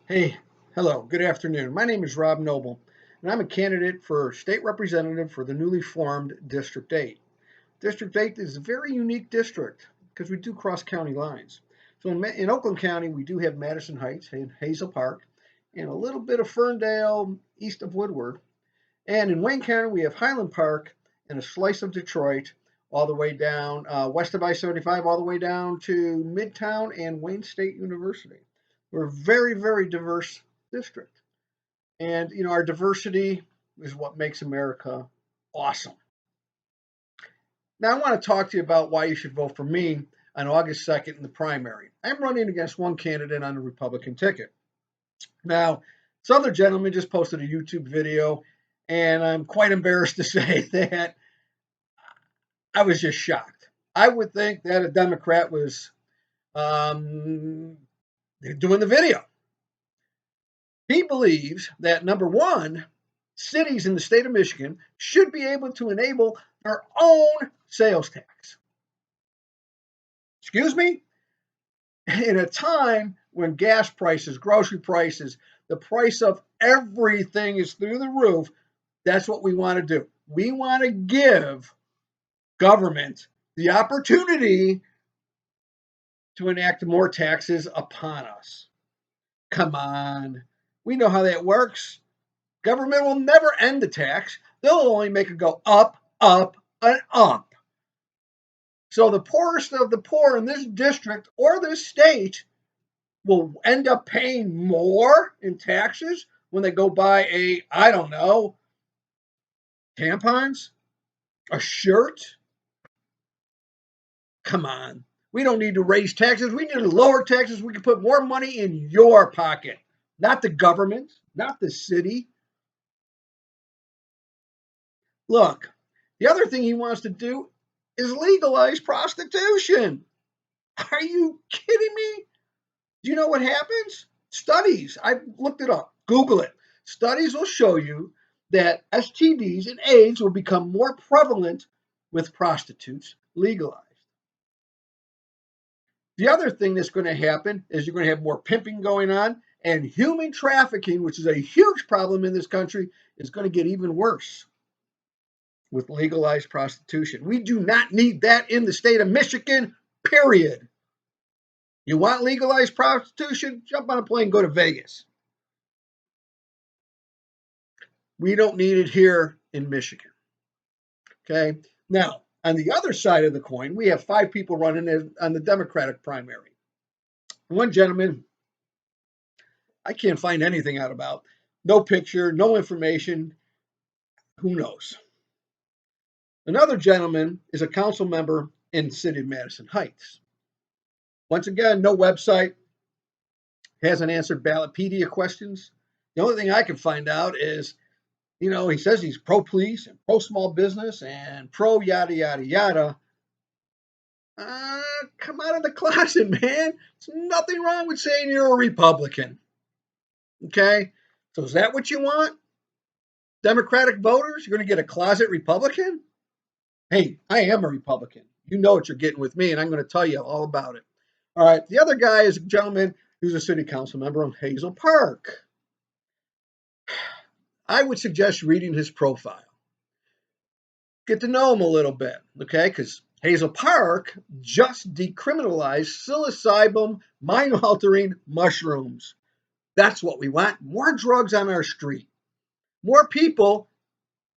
Hey, hello, good afternoon. My name is Rob Noble, and I'm a candidate for state representative for the newly formed District 8. District 8 is a very unique district because we do cross county lines. So in Oakland County, we do have Madison Heights and Hazel Park, and a little bit of Ferndale east of Woodward. And in Wayne County, we have Highland Park and a slice of Detroit all the way down west of I-75, all the way down to Midtown and Wayne State University. We're a very, very diverse district. And, our diversity is what makes America awesome. Now, I want to talk to you about why you should vote for me on August 2nd in the primary. I'm running against one candidate on the Republican ticket. Now, this other gentleman just posted a YouTube video, and I'm quite embarrassed to say that I was just shocked. I would think that a Democrat was doing the video. He believes that, number one, cities in the state of Michigan should be able to enable their own sales tax. Excuse me? In a time when gas prices, grocery prices, the price of everything is through the roof, that's what we want to do. We want to give government the opportunity to enact more taxes upon us. Come on. We know how that works. Government will never end the tax. They'll only make it go up, up, and up. So the poorest of the poor in this district or this state will end up paying more in taxes when they go buy I don't know, tampons, a shirt. Come on. We don't need to raise taxes. We need to lower taxes. We can put more money in your pocket, not the government, not the city. Look, the other thing he wants to do is legalize prostitution. Are you kidding me? Do you know what happens? Studies, I looked it up, Google it. Studies will show you that STDs and AIDS will become more prevalent with prostitutes legalized. The other thing that's going to happen is you're going to have more pimping going on, and human trafficking, which is a huge problem in this country, is going to get even worse with legalized prostitution. We do not need that in the state of Michigan, period. You want legalized prostitution? Jump on a plane, go to Vegas. We don't need it here in Michigan. Okay. Now, on the other side of the coin, we have 5 people running on the Democratic primary. One gentleman, I can't find anything out about. No picture, no information. Who knows? Another gentleman is a council member in the city of Madison Heights. Once again, no website, hasn't answered Ballotpedia questions. The only thing I can find out is, he says he's pro-police and pro-small business and pro-yada, yada, yada. Come out of the closet, man. There's nothing wrong with saying you're a Republican. Okay? So is that what you want? Democratic voters? You're going to get a closet Republican? Hey, I am a Republican. You know what you're getting with me, and I'm going to tell you all about it. All right, the other guy is a gentleman who's a city council member in Hazel Park. I would suggest reading his profile. Get to know him a little bit, okay? Because Hazel Park just decriminalized psilocybin mind-altering mushrooms. That's what we want. More drugs on our street. More people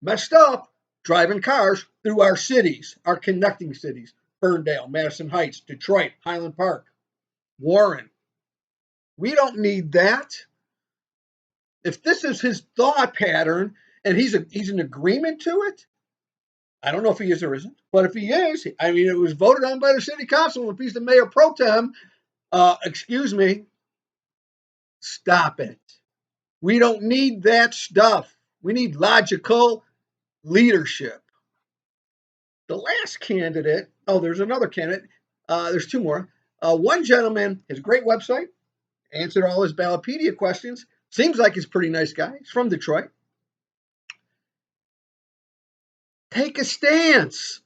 messed up driving cars through our cities, our connecting cities. Ferndale, Madison Heights, Detroit, Highland Park, Warren. We don't need that. If this is his thought pattern and he's in agreement to it, I don't know if he is or isn't, but if he is, I mean, it was voted on by the city council and if he's the mayor pro tem, excuse me, stop it. We don't need that stuff. We need logical leadership. The last candidate, there's another candidate. There's 2 more. One gentleman has a great website, answered all his Ballotpedia questions. Seems like he's a pretty nice guy. He's from Detroit. Take a stance.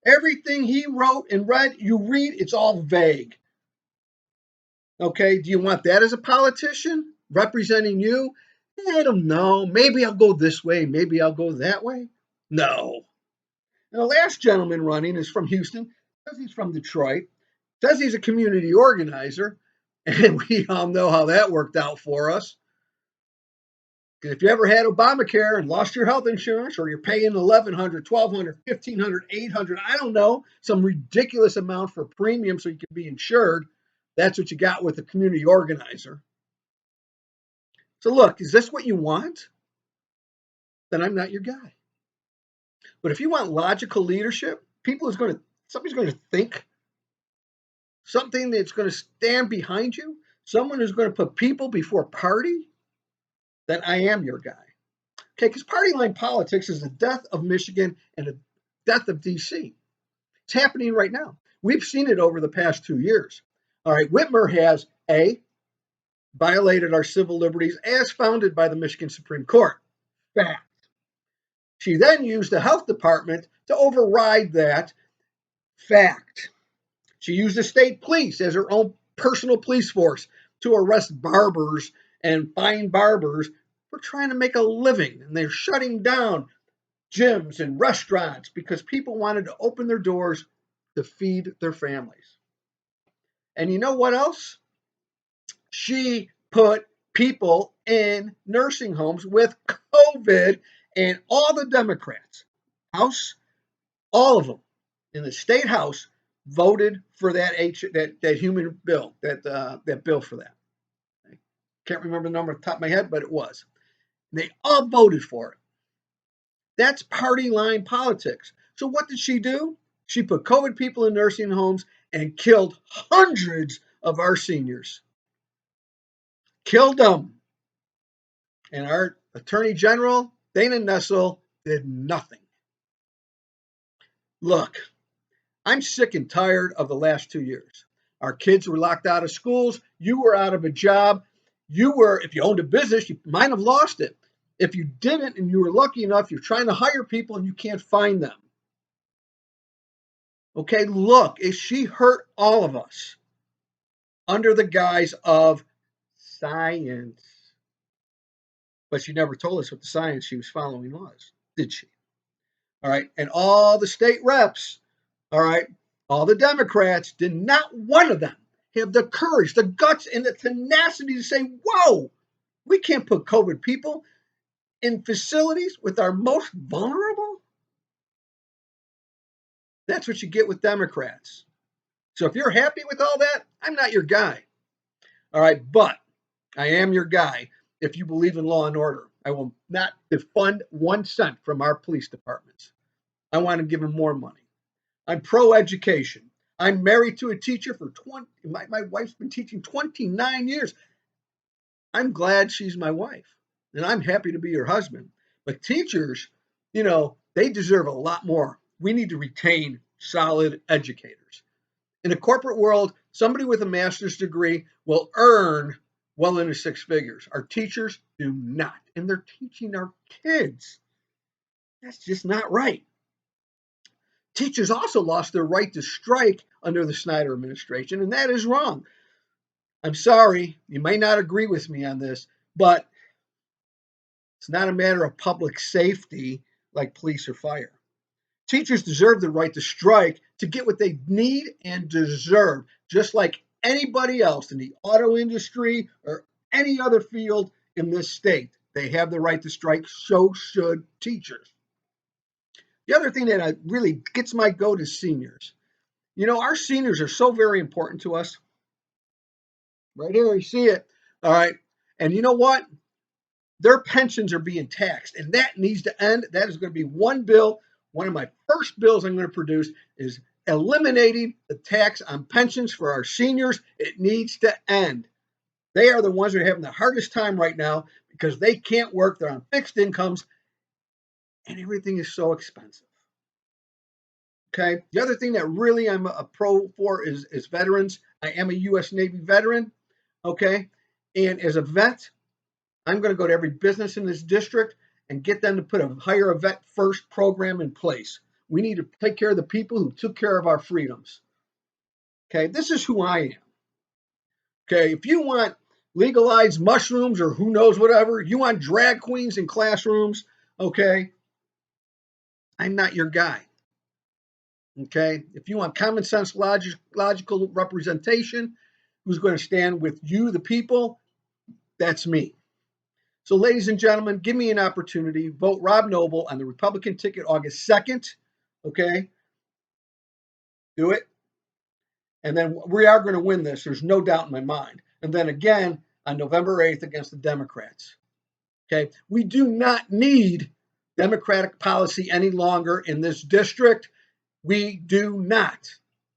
Everything he wrote and read, you read, it's all vague. Okay, do you want that as a politician? representing you? I don't know. Maybe I'll go this way. Maybe I'll go that way. No. And the last gentleman running is from Houston. Says he's from Detroit. Says he's a community organizer. And we all know how that worked out for us. If you ever had Obamacare and lost your health insurance, or you're paying $1,100, $1,200, $1,500, $800, I don't know, some ridiculous amount for premium so you can be insured, that's what you got with a community organizer. So look, is this what you want? Then I'm not your guy. But if you want logical leadership, somebody's going to think, something that's going to stand behind you, someone who's going to put people before party, then I am your guy. Okay, because party line politics is the death of Michigan and the death of DC. It's happening right now. We've seen it over the past 2 years. All right, Whitmer has violated our civil liberties as founded by the Michigan Supreme Court. Fact. She then used the health department to override that. Fact. She used the state police as her own personal police force to arrest barbers and fine barbers for trying to make a living. And they're shutting down gyms and restaurants because people wanted to open their doors to feed their families. And you know what else? She put people in nursing homes with COVID, and all the Democrats, House, all of them in the state House voted for that human bill, that bill for that. I can't remember the number off the top of my head, but it was. They all voted for it. That's party line politics. So what did she do? She put COVID people in nursing homes and killed hundreds of our seniors. Killed them. And our Attorney General, Dana Nessel, did nothing. Look, I'm sick and tired of the last 2 years. Our kids were locked out of schools. You were out of a job. If you owned a business, you might have lost it. If you didn't and you were lucky enough, you're trying to hire people and you can't find them. Okay, look, she hurt all of us under the guise of science. But she never told us what the science she was following was, did she? All right, and all the state reps, all right, all the Democrats, did not one of them have the courage, the guts, and the tenacity to say, whoa, we can't put COVID people in facilities with our most vulnerable? That's what you get with Democrats. So if you're happy with all that, I'm not your guy. All right, but I am your guy if you believe in law and order. I will not defund 1 cent from our police departments. I want to give them more money. I'm pro-education. I'm married to a teacher for my wife's been teaching 29 years. I'm glad she's my wife, and I'm happy to be her husband. But teachers, they deserve a lot more. We need to retain solid educators. In the corporate world, somebody with a master's degree will earn well into 6 figures. Our teachers do not, and they're teaching our kids. That's just not right. Teachers also lost their right to strike under the Snyder administration, and that is wrong. I'm sorry, you may not agree with me on this, but it's not a matter of public safety like police or fire. Teachers deserve the right to strike to get what they need and deserve, just like anybody else in the auto industry or any other field in this state. They have the right to strike, so should teachers. The other thing that really gets my goat is seniors. Our seniors are so very important to us. Right here, you see it. All right. And you know what? Their pensions are being taxed, and that needs to end. That is going to be one bill. One of my first bills I'm going to produce is eliminating the tax on pensions for our seniors. It needs to end. They are the ones who are having the hardest time right now because they can't work. They're on fixed incomes, and everything is so expensive. Okay. The other thing that really I'm a pro for is veterans. I am a U.S. Navy veteran. Okay. And as a vet, I'm going to go to every business in this district and get them to hire a vet first program in place. We need to take care of the people who took care of our freedoms. Okay. This is who I am. Okay. If you want legalize mushrooms or who knows whatever. You want drag queens in classrooms, okay? I'm not your guy. Okay? If you want common sense, logical representation, who's going to stand with you, the people, that's me. So, ladies and gentlemen, give me an opportunity. Vote Rob Noble on the Republican ticket August 2nd. Okay? Do it. And then we are going to win this. There's no doubt in my mind. And then again on November 8th against the Democrats. Okay? We do not need Democratic policy any longer in this district. We do not.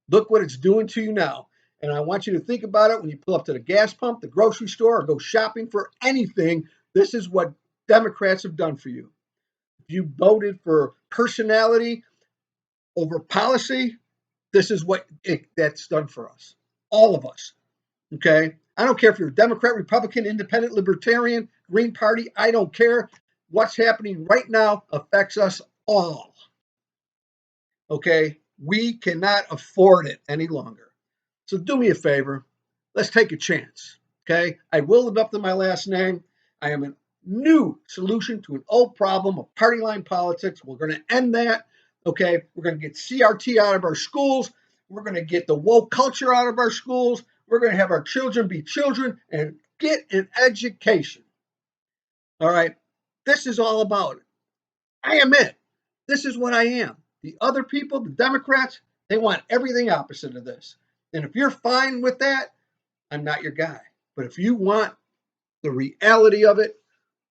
Look what it's doing to you now. And I want you to think about it when you pull up to the gas pump, the grocery store, or go shopping for anything. This is what Democrats have done for you. If you voted for personality over policy, this is what that's done for us. All of us. Okay? I don't care if you're a Democrat, Republican, Independent, Libertarian, Green Party. I don't care. What's happening right now affects us all. Okay? We cannot afford it any longer. So do me a favor. Let's take a chance. Okay? I will live up to my last name. I am a new solution to an old problem of party line politics. We're going to end that. Okay? We're going to get CRT out of our schools. We're going to get the woke culture out of our schools. We're going to have our children be children and get an education. All right? This is all about it. I am it. This is what I am. The other people, the Democrats, they want everything opposite of this. And if you're fine with that, I'm not your guy. But if you want the reality of it,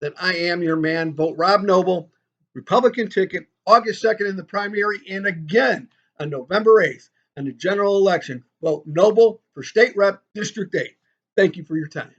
then I am your man. Vote Rob Noble, Republican ticket, August 2nd in the primary, and again on November 8th in the general election. Vote Noble for State Rep District 8. Thank you for your time.